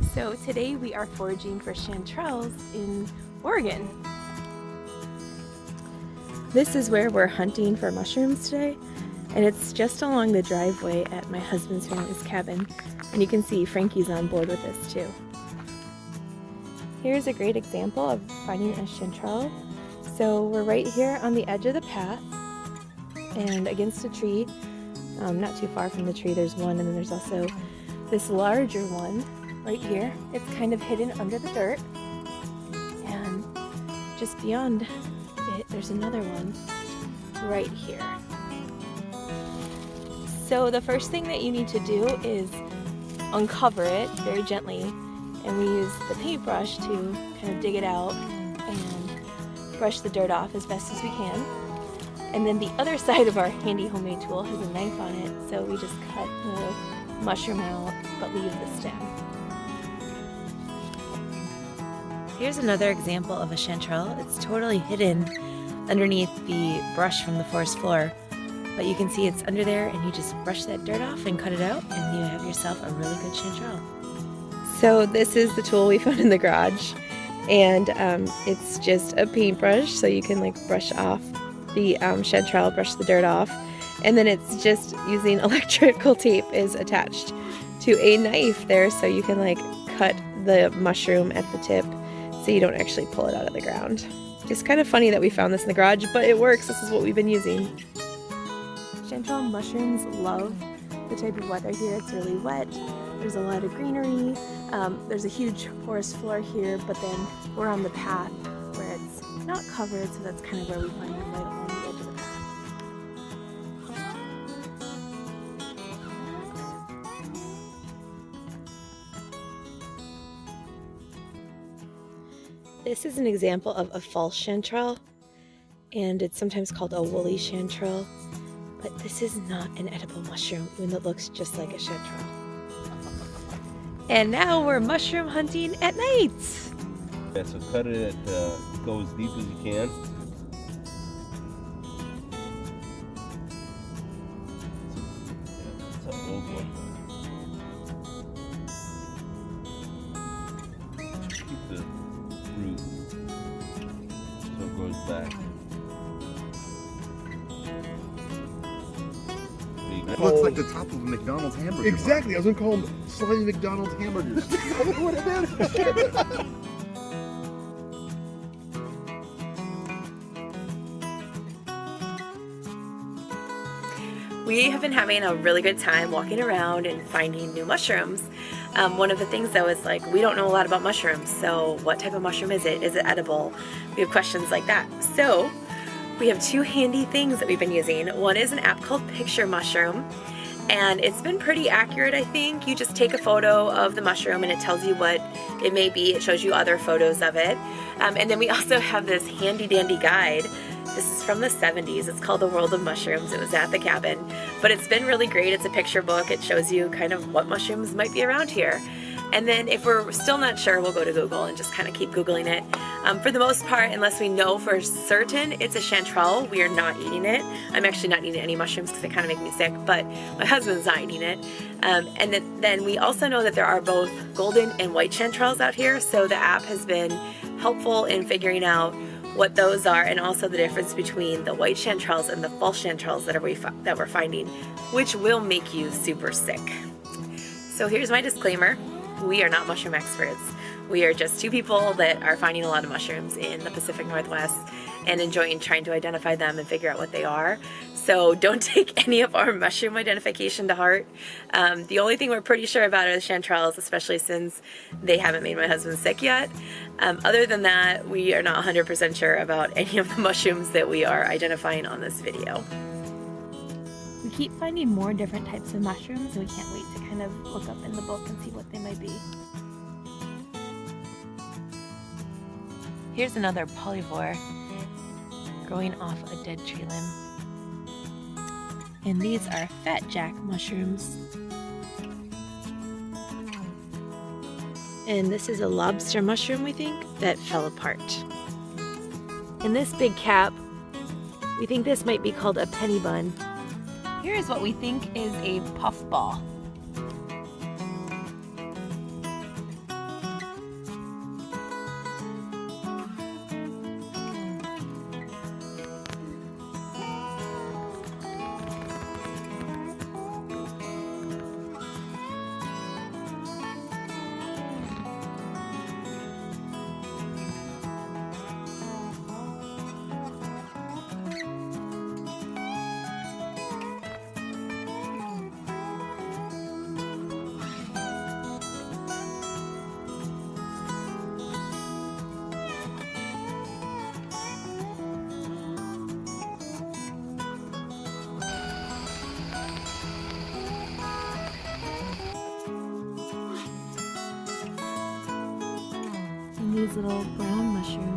So today we are foraging for chanterelles in Oregon. This is where we're hunting for mushrooms today, and it's just along the driveway at my husband's family's cabin, and you can see Frankie's on board with this too. Here's a great example of finding a chanterelle. So we're right here on the edge of the path and against a tree. Not too far from the tree there's one, and then there's also this larger one right here. It's kind of hidden under the dirt, and just beyond it there's another one right here. So the first thing that you need to do is uncover it very gently, and we use the paintbrush to kind of dig it out and brush the dirt off as best as we can. And then the other side of our handy homemade tool has a knife on it, so we just cut the mushroom out but leave the stem. Here's another example of a chanterelle. It's totally hidden underneath the brush from the forest floor, but you can see it's under there, and you just brush that dirt off and cut it out, and you have yourself a really good chanterelle. So this is the tool we found in the garage, and it's just a paintbrush, so you can like brush off the chanterelle, brush the dirt off, and then it's just using electrical tape is attached to a knife there, so you can like cut the mushroom at the tip so you don't actually pull it out of the ground. It's kind of funny that we found this in the garage, but it works. This is what we've been using. Chanterelle mushrooms love the type of weather here. It's really wet. There's a lot of greenery. There's a huge forest floor here, but then we're on the path where it's not covered, so that's kind of where we find them, right along the edge of the path. This is an example of a false chanterelle, and it's sometimes called a woolly chanterelle, but this is not an edible mushroom, even though it looks just like a chanterelle. And now we're mushroom hunting at night. Yeah, so cut it go as deep as you can. It's an old one. Keep the root so it grows back. It looks like the top of a McDonald's hamburger. Exactly, I was gonna call them slimy McDonald's hamburgers. That's what it is. We have been having a really good time walking around and finding new mushrooms. One of the things though is like, we don't know a lot about mushrooms, so what type of mushroom is it? Is it edible? We have questions like that. So we have two handy things that we've been using. One is an app called Picture Mushroom, and it's been pretty accurate, I think. You just take a photo of the mushroom and it tells you what it may be. It shows you other photos of it. And then we also have this handy dandy guide. This is from the 70s. It's called The World of Mushrooms. It was at the cabin, but it's been really great. It's a picture book. It shows you kind of what mushrooms might be around here. And then if we're still not sure, we'll go to Google and just kind of keep Googling it. For the most part, unless we know for certain it's a chanterelle, we are not eating it. I'm actually not eating any mushrooms because they kind of make me sick, but my husband's not eating it. And then we also know that there are both golden and white chanterelles out here, so the app has been helpful in figuring out what those are, and also the difference between the white chanterelles and the false chanterelles that we're finding, which will make you super sick. So here's my disclaimer. We are not mushroom experts. We are just two people that are finding a lot of mushrooms in the Pacific Northwest and enjoying trying to identify them and figure out what they are. So don't take any of our mushroom identification to heart. The only thing we're pretty sure about are the chanterelles, especially since they haven't made my husband sick yet. Other than that, we are not 100% sure about any of the mushrooms that we are identifying on this video. We keep finding more different types of mushrooms, and we can't wait to kind of look up in the book and see what they might be. Here's another polyvore growing off a dead tree limb. And these are fat jack mushrooms. And this is a lobster mushroom, we think, that fell apart. And this big cap, we think this might be called a penny bun. Here is what we think is a puffball. these little brown mushrooms.